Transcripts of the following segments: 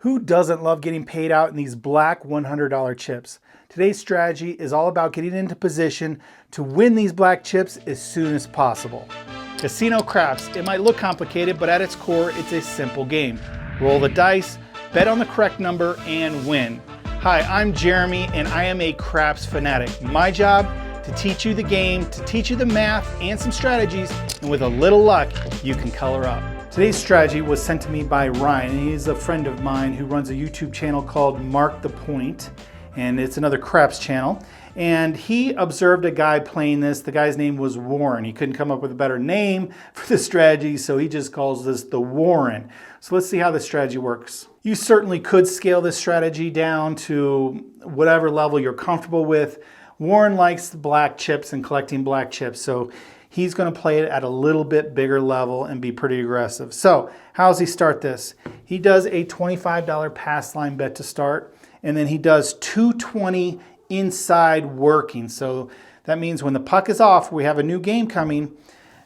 Who doesn't love getting paid out in these black $100 chips? Today's strategy is all about getting into position to win these black chips as soon as possible. Casino craps. It might look complicated, but at its core, it's a simple game. Roll the dice, bet on the correct number, and win. Hi, I'm Jeremy, and I am a craps fanatic. My job, to teach you the game, to teach you the math and some strategies, and with a little luck, you can color up. Today's strategy was sent to me by Ryan, and he's a friend of mine who runs a YouTube channel called Mark the Point, and it's another craps channel. And he observed a guy playing this. The guy's name was Warren. He couldn't come up with a better name for the strategy, so he just calls this the Warren. So let's see how this strategy works. You certainly could scale this strategy down to whatever level you're comfortable with. Warren likes black chips and collecting black chips, so he's going to play it at a little bit bigger level and be pretty aggressive. So how does he start this? He does a $25 pass line bet to start, and then he does 220 inside working. So that means when the puck is off, we have a new game coming.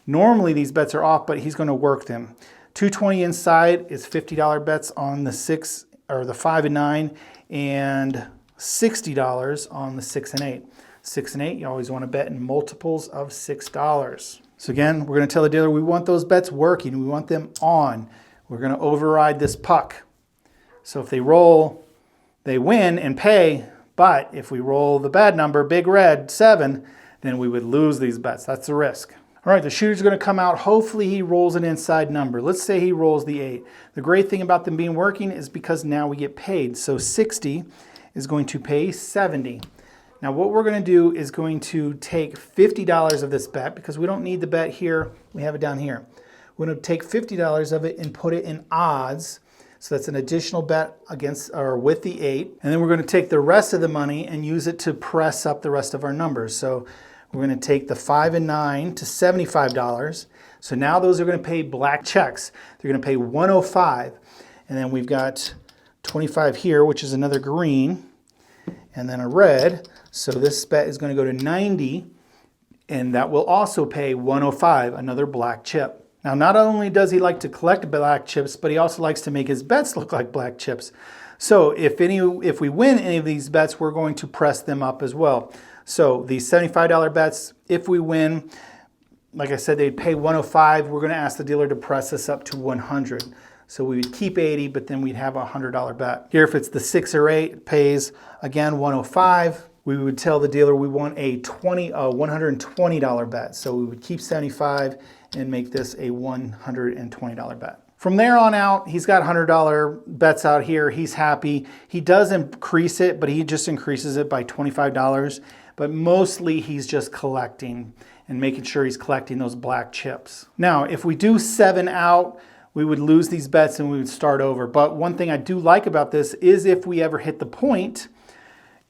Normally these bets are off, but he's going to work them. 220 inside is $50 bets on the 6 or the 5 and 9, and $60 on the 6 and 8. 6 and 8, you always want to bet in multiples of $6. So again, we're going to tell the dealer we want those bets working. We want them on. We're going to override this puck. So if they roll, they win and pay. But if we roll the bad number, big red, 7, then we would lose these bets. That's the risk. All right, the shooter's going to come out. Hopefully he rolls an inside number. Let's say he rolls the 8. The great thing about them being working is because now we get paid. So 60 is going to pay 70. Now what we're going to do is going to take $50 of this bet, because we don't need the bet here, we have it down here. We're going to take $50 of it and put it in odds. So that's an additional bet against or with the 8. And then we're going to take the rest of the money and use it to press up the rest of our numbers. So we're going to take the 5 and 9 to $75. So now those are going to pay black checks. They're going to pay $105. And then we've got 25 here, which is another green, and then a red. So this bet is going to go to 90, and that will also pay 105, another black chip. Now, not only does he like to collect black chips, but he also likes to make his bets look like black chips. So if we win any of these bets, we're going to press them up as well. So these $75 bets, if we win, like I said, they'd pay 105. We're going to ask the dealer to press this up to 100. So we would keep 80, but then we'd have a $100 bet. Here, if it's the 6 or 8, it pays, again, 105. We would tell the dealer we want a $120 bet. So we would keep 75 and make this a $120 bet. From there on out, he's got $100 bets out here. He's happy. He does increase it, but he just increases it by $25. But mostly he's just collecting and making sure he's collecting those black chips. Now, if we do 7 out, we would lose these bets and we would start over. But one thing I do like about this is if we ever hit the point,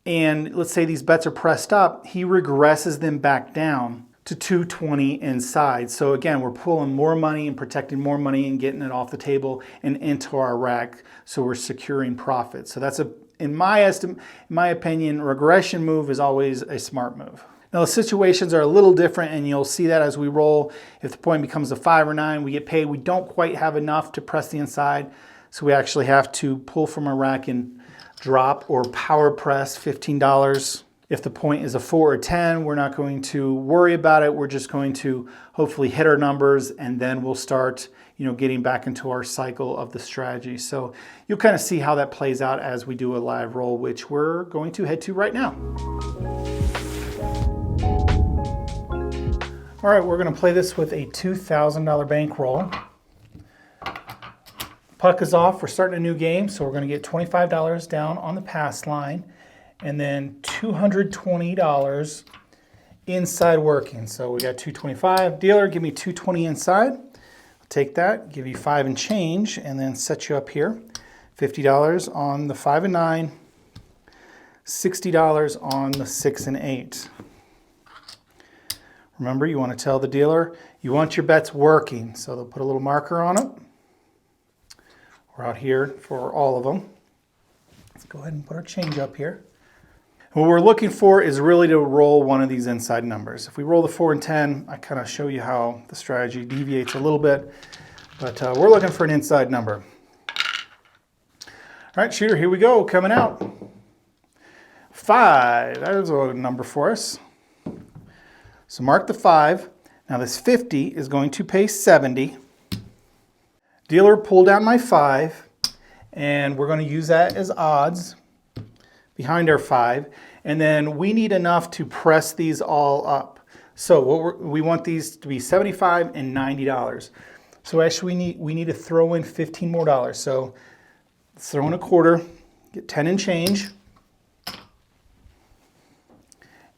and let's say these bets are pressed up, he regresses them back down to 220 inside. So again, we're pulling more money and protecting more money and getting it off the table and into our rack. So we're securing profit. So that's in my opinion, regression move is always a smart move. Now the situations are a little different, and you'll see that as we roll. If the point becomes a 5 or 9, we get paid. We don't quite have enough to press the inside, so we actually have to pull from our rack and drop or power press $15. If the point is a 4 or 10, we're not going to worry about it. We're just going to hopefully hit our numbers, and then we'll start, getting back into our cycle of the strategy. So you'll kind of see how that plays out as we do a live roll, which we're going to head to right now. All right, we're going to play this with a $2,000 bankroll. Puck is off. We're starting a new game, so we're going to get $25 down on the pass line, and then $220 inside working. So we got $225. Dealer, give me $220 inside. I'll take that, give you 5 and change, and then set you up here. $50 on the 5 and 9, $60 on the 6 and 8. Remember, you want to tell the dealer you want your bets working. So they'll put a little marker on it. We're out here for all of them. Let's go ahead and put our change up here. What we're looking for is really to roll one of these inside numbers. If we roll the 4 and 10, I kind of show you how the strategy deviates a little bit, but we're looking for an inside number. All right, shooter, here we go, coming out. 5, there's a number for us. So mark the 5. Now this 50 is going to pay 70. Dealer, pull down my 5, and we're going to use that as odds behind our 5. And then we need enough to press these all up. So we want these to be $75 and $90. So actually we need to throw in $15 more. So let's throw in a quarter, get 10 and change.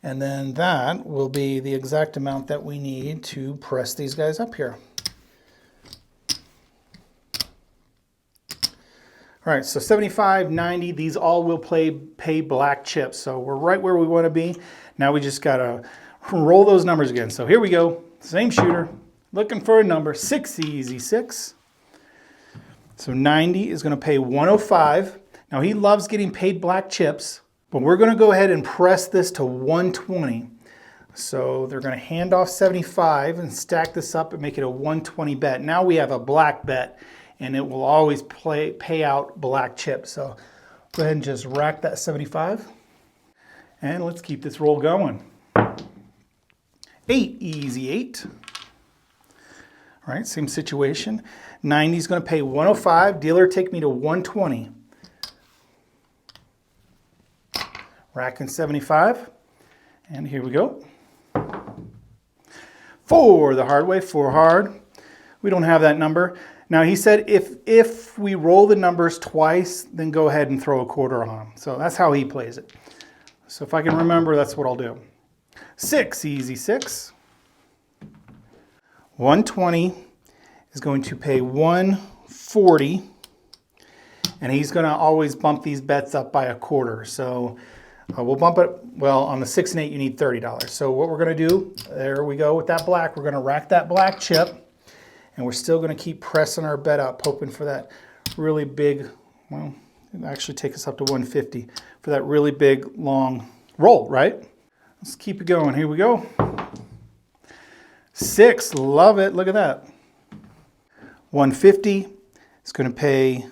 And then that will be the exact amount that we need to press these guys up here. All right, so 75, 90, these all will pay black chips. So we're right where we want to be. Now we just got to roll those numbers again. So here we go, same shooter, looking for a number, 6, easy 6. So 90 is going to pay 105. Now he loves getting paid black chips, but we're going to go ahead and press this to 120. So they're going to hand off 75 and stack this up and make it a 120 bet. Now we have a black bet, and it will always pay out black chips. So go ahead and just rack that 75. And let's keep this roll going. 8, easy 8. All right, same situation. 90 is going to pay 105. Dealer, take me to 120. Racking 75. And here we go. 4 the hard way, 4 hard. We don't have that number. Now he said if we roll the numbers twice, then go ahead and throw a quarter on them. So that's how he plays it. So if I can remember, that's what I'll do. 6, easy 6. 120 is going to pay 140. And he's going to always bump these bets up by a quarter. So we'll bump it, well, on the 6 and 8, you need $30. So what we're going to do, there we go with that black. We're going to rack that black chip. And we're still going to keep pressing our bet up, hoping for that really big, well, it'll actually take us up to 150 for that really big, long roll, right? Let's keep it going. Here we go. 6, love it. Look at that. 150 is going to pay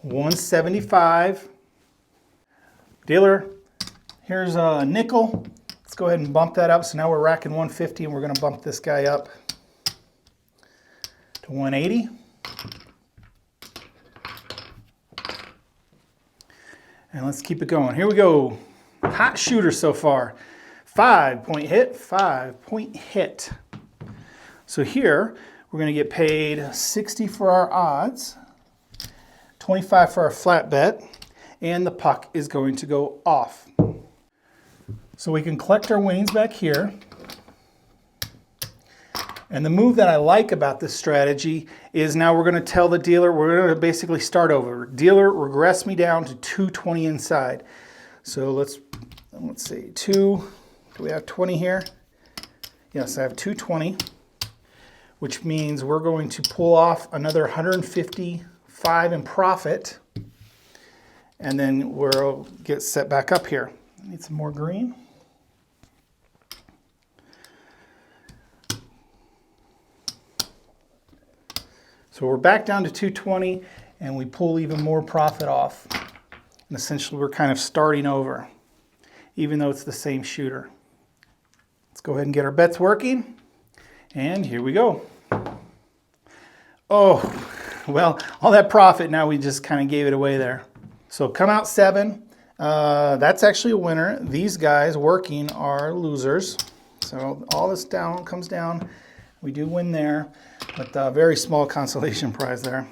175. Dealer, here's a nickel. Let's go ahead and bump that up. So now we're racking 150, and we're going to bump this guy up to 180. And let's keep it going. Here we go. Hot shooter so far. 5-point hit, 5-point hit. So here we're going to get paid 60 for our odds, 25 for our flat bet, and the puck is going to go off. So we can collect our winnings back here. And the move that I like about this strategy is now we're going to tell the dealer, we're going to basically start over. Dealer, regress me down to 220 inside. So let's see, do we have 20 here? Yes, I have 220, which means we're going to pull off another 155 in profit. And then we'll get set back up here. Need some more green. So we're back down to 220, and we pull even more profit off. And essentially we're kind of starting over, even though it's the same shooter. Let's go ahead and get our bets working. And here we go. Oh, well, all that profit, now we just kind of gave it away there. So come out 7. That's actually a winner. These guys working are losers. So all this down comes down. We do win there, but a very small consolation prize there.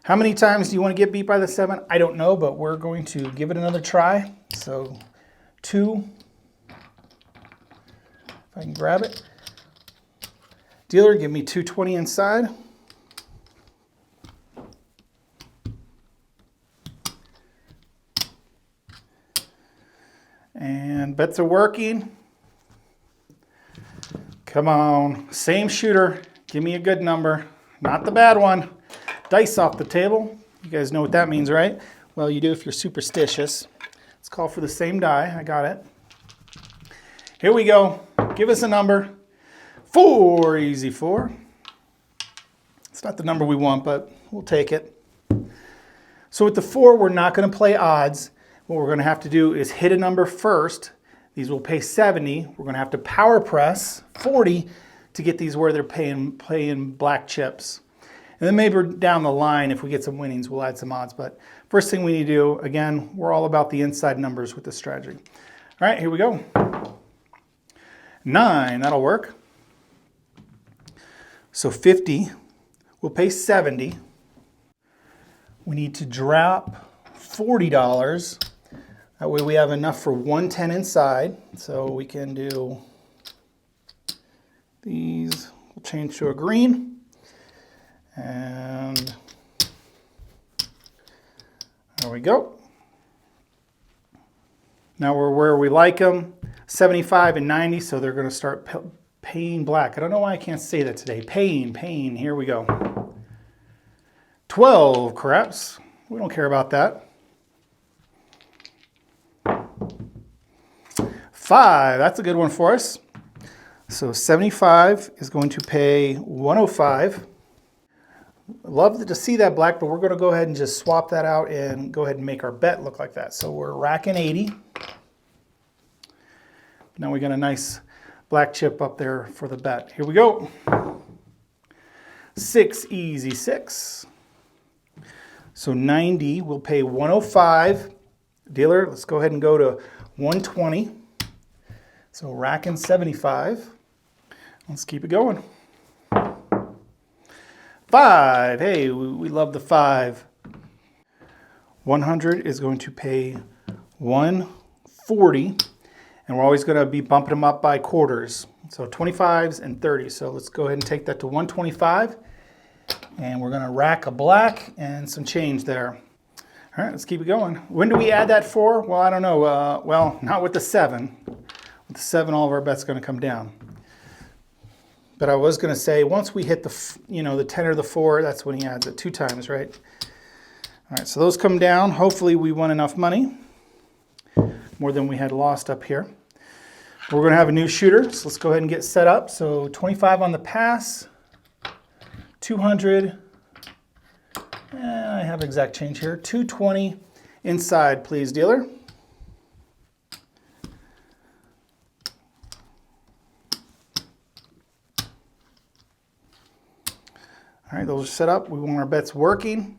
How many times do you want to get beat by the 7? I don't know, but we're going to give it another try. So 2, if I can grab it. Dealer, give me 220 inside. And bets are working. Come on, same shooter. Give me a good number, not the bad one. Dice off the table. You guys know what that means, right? Well, you do if you're superstitious. Let's call for the same die. I got it. Here we go. Give us a number. 4, easy 4. It's not the number we want, but we'll take it. So with the 4, we're not going to play odds. What we're going to have to do is hit a number first. These will pay 70. We're going to have to power press 40 to get these where they're playing black chips. And then maybe down the line, if we get some winnings, we'll add some odds. But first thing we need to do, again, we're all about the inside numbers with this strategy. All right, here we go. 9, that'll work. So 50 will pay 70. We need to drop $40. That way we have enough for 110 inside. So we can do these. We'll change to a green. And there we go. Now we're where we like them, 75 and 90, so they're going to start paying black. I don't know why I can't say that today. Paying, here we go. 12 craps. We don't care about that. 5, that's a good one for us. So 75 is going to pay 105. Love to see that black, but we're going to go ahead and just swap that out and go ahead and make our bet look like that. So we're racking 80. Now we got a nice black chip up there for the bet. Here we go. 6, easy 6. So 90 will pay 105. Dealer, let's go ahead and go to 120. So racking 75. Let's keep it going. 5, hey, we love the 5. 100 is going to pay 140, and we're always going to be bumping them up by quarters. So 25s and 30s. So let's go ahead and take that to 125, and we're going to rack a black and some change there. All right, let's keep it going. When do we add that for? Well, I don't know. Well, not with the 7. With the 7, all of our bets are going to come down. But I was going to say, once we hit the, the 10 or the 4, that's when he adds it 2 times, right? All right, so those come down. Hopefully we won enough money, more than we had lost up here. We're going to have a new shooter, so let's go ahead and get set up. So 25 on the pass, 200. I have exact change here. 220 inside, please, dealer. All right, those are set up. We want our bets working.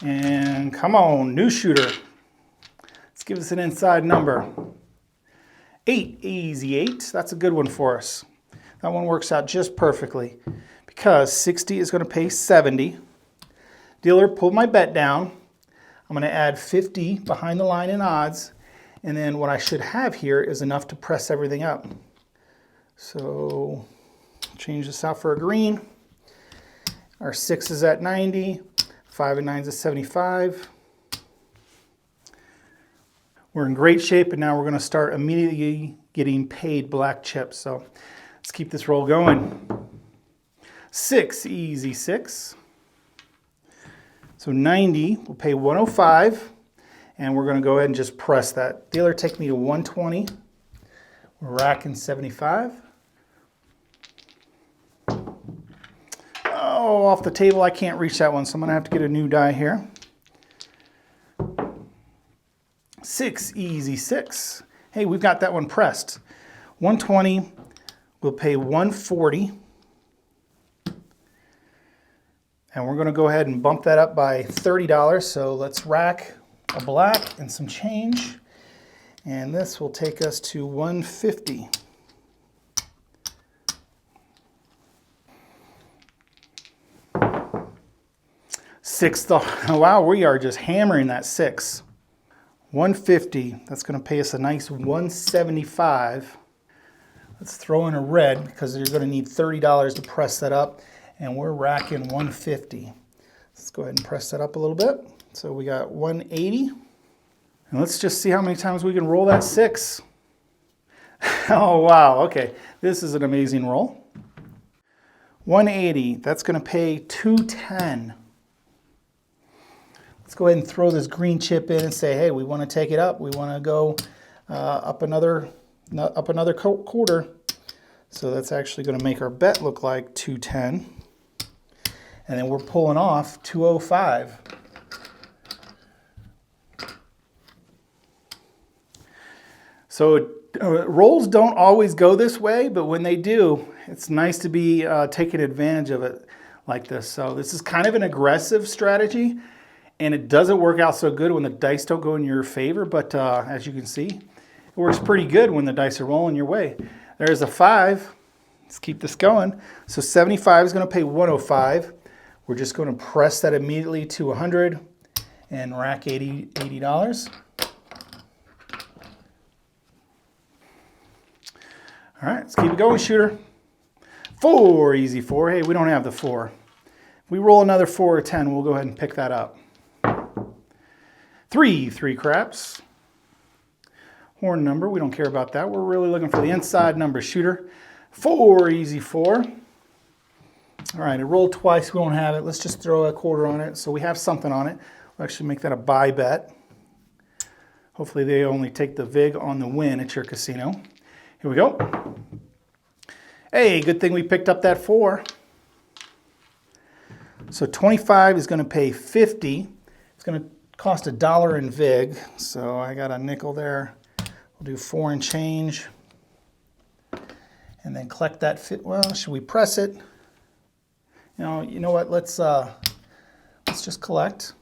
And come on, new shooter. Let's give us an inside number. 8, easy 8. That's a good one for us. That one works out just perfectly because 60 is going to pay 70. Dealer, pull my bet down. I'm going to add 50 behind the line in odds. And then what I should have here is enough to press everything up. So change this out for a green. Our 6 is at 90. 5 and 9 is at 75. We're in great shape, and now we're going to start immediately getting paid black chips. So let's keep this roll going. 6, easy 6. So 90 will pay 105, and we're going to go ahead and just press that. Dealer, take me to 120. We're racking 75. Oh, off the table, I can't reach that one, so I'm going to have to get a new die here. 6, easy 6. Hey, we've got that one pressed. 120 will pay 140. And we're going to go ahead and bump that up by $30. So let's rack a black and some change. And this will take us to 150. Six, wow, we are just hammering that 6. 150, that's going to pay us a nice 175. Let's throw in a red because you're going to need $30 to press that up. And we're racking 150. Let's go ahead and press that up a little bit. So we got 180. And let's just see how many times we can roll that 6. Oh, wow. Okay. This is an amazing roll. 180. That's going to pay 210. Let's go ahead and throw this green chip in and say, hey, we want to take it up. We want to go up another quarter. So that's actually going to make our bet look like 210. And then we're pulling off 205. So rolls don't always go this way, but when they do, it's nice to be taking advantage of it like this. So this is kind of an aggressive strategy, and it doesn't work out so good when the dice don't go in your favor, but as you can see, it works pretty good when the dice are rolling your way. There's a 5. Let's keep this going. So 75 is going to pay 105. We're just going to press that immediately to 100 and rack $80. All right, let's keep it going, shooter. 4, easy 4. Hey, we don't have the 4. If we roll another 4 or 10, we'll go ahead and pick that up. 3 craps. Horn number, we don't care about that. We're really looking for the inside number, shooter. 4, easy 4. All right, it rolled twice, we don't have it. Let's just throw a quarter on it so we have something on it. We'll actually make that a buy bet. Hopefully they only take the vig on the win at your casino. Here we go. Hey, good thing we picked up that 4. So 25 is going to pay 50. It's going to cost $1 in vig. So I got a nickel there. We'll do 4 and change. And then collect that fit. Well, should we press it? You know what? Let's just collect.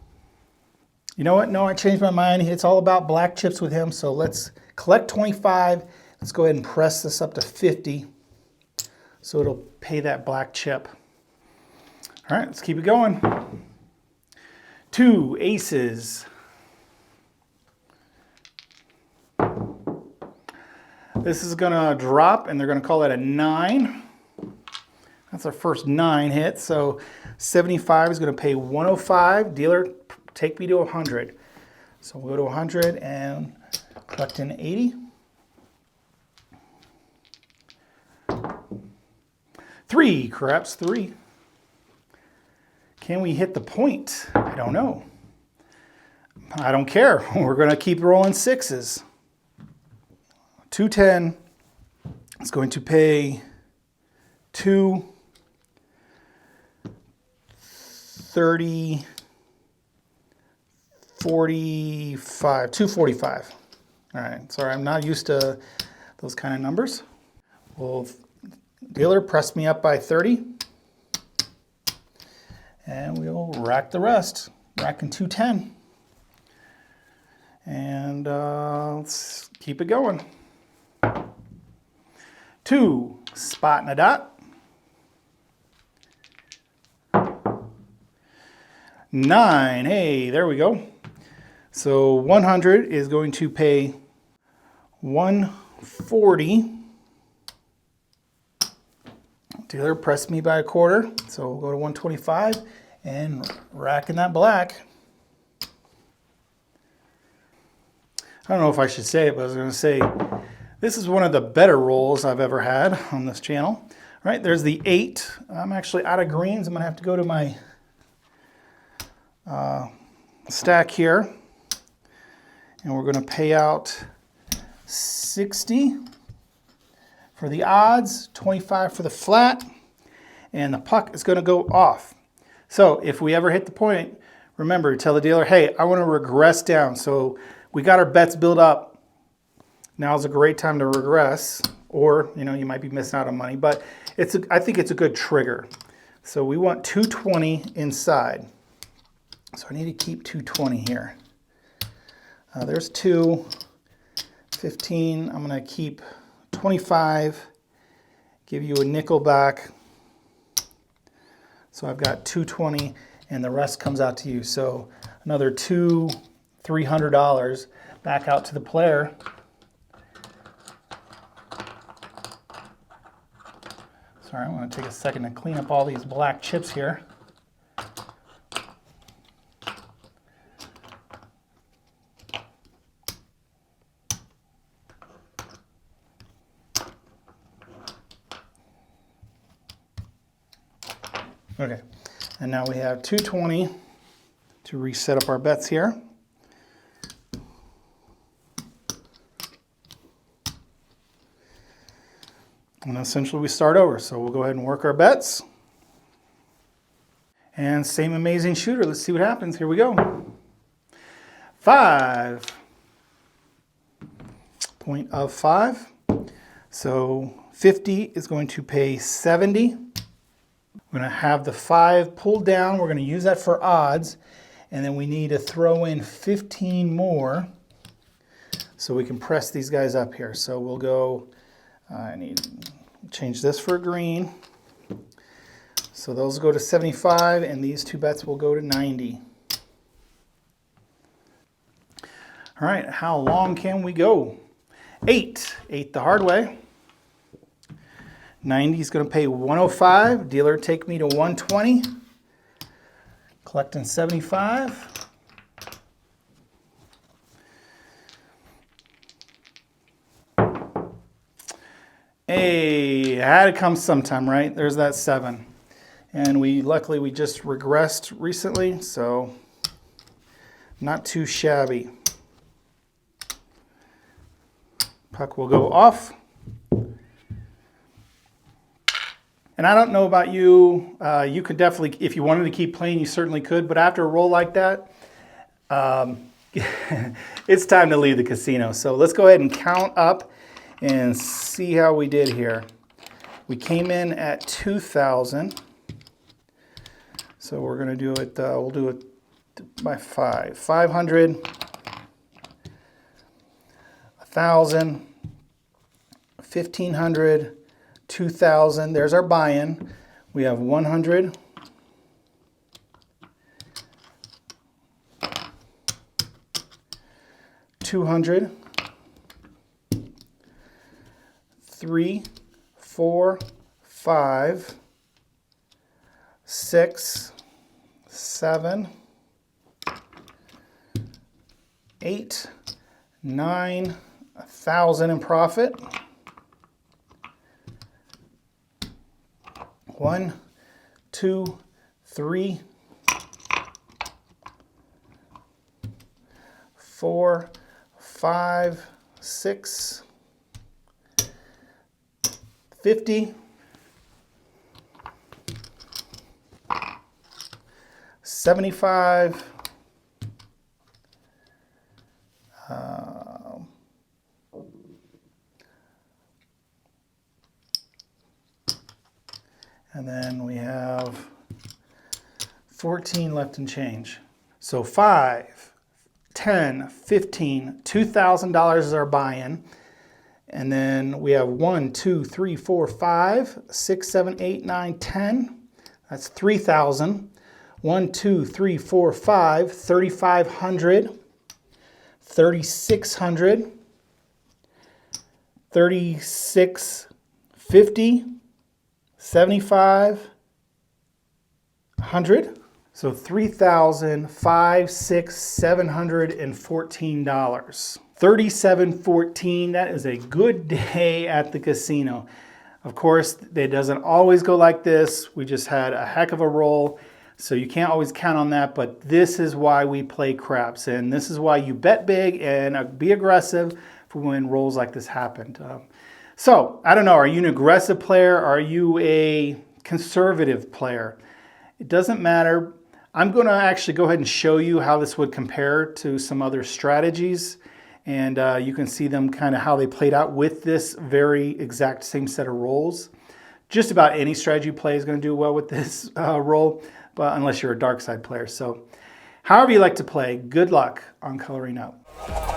You know what? No, I changed my mind. It's all about black chips with him. So let's collect 25. Let's go ahead and press this up to 50 so it'll pay that black chip. All right, let's keep it going. 2 aces. This is gonna drop and they're gonna call that a 9. That's our first 9 hit. So 75 is gonna pay 105. Dealer, take me to 100. So we'll go to 100 and collect an 80. 3 craps, 3. Can we hit the point? I don't know. I don't care. We're going to keep rolling 6s. 210 is going to pay 230, 45, 245. All right, sorry, I'm not used to those kind of numbers. Well, dealer, press me up by 30. And we'll rack the rest. Racking 210. And let's keep it going. 2, spot and a dot. 9, hey, there we go. So 100 is going to pay 140. Dealer pressed me by a quarter, so we'll go to 125 and racking that black. I don't know if I should say it, but I was going to say this is one of the better rolls I've ever had on this channel. All right, there's the 8. I'm actually out of greens. I'm going to have to go to my stack here, and we're going to pay out 60 for the odds, 25 for the flat, and the puck is going to go off. So if we ever hit the point, remember, tell the dealer, hey, I want to regress down. So we got our bets built up. Now's a great time to regress, or you might be missing out on money, but I think it's a good trigger. So we want 220 inside. So I need to keep 220 here. There's 2, 15. I'm going to keep 25, give you a nickel back. So I've got 220 and the rest comes out to you. So another $300 back out to the player. Sorry, I'm going to take a second to clean up all these black chips here. Okay, and now we have 220 to reset up our bets here. And essentially we start over. So we'll go ahead and work our bets. And same amazing shooter. Let's see what happens. Here we go. 5. point of 5. So 50 is going to pay 70. We're going to have the 5 pulled down. We're going to use that for odds. And then we need to throw in 15 more so we can press these guys up here. So we'll go, I need to change this for green. So those go to 75 and these 2 bets will go to 90. All right, how long can we go? 8 the hard way. 90 is going to pay 105. Dealer, take me to 120. Collecting 75. Hey, it had to come sometime, right? There's that 7. And luckily we just regressed recently, so not too shabby. Puck will go off. And I don't know about you, you could definitely, if you wanted to keep playing, you certainly could. But after a roll like that, it's time to leave the casino. So let's go ahead and count up and see how we did here. We came in at 2,000. So we're going to do it, we'll do it by 5. 500, 1,000, 1,500, 2,000, there's our buy-in. We have 100, 200, 3, 4, 5, 6, 7, 8, 9, 1,000 in profit. 1, 2, 3, 4, 5, 6, 50, 75, and then we have 14 left and change. So 5, 10, 15, $2,000 is our buy-in. And then we have 1, 2, 3, 4, 5, 6, 7, 8, 9, 10. That's 3,000. 1, 2, 3, 4, 5, 3,500, 3,600, 3,650, 75, 100. So $3,714. 37.14. That is a good day at the casino. Of course, it doesn't always go like this. We just had a heck of a roll, so you can't always count on that, but this is why we play craps, and this is why you bet big and be aggressive for when rolls like this happened. So, I don't know, are you an aggressive player? Are you a conservative player? It doesn't matter. I'm going to actually go ahead and show you how this would compare to some other strategies. And you can see them kind of how they played out with this very exact same set of rolls. Just about any strategy you play is going to do well with this roll, but unless you're a dark side player. So however you like to play, good luck on coloring up.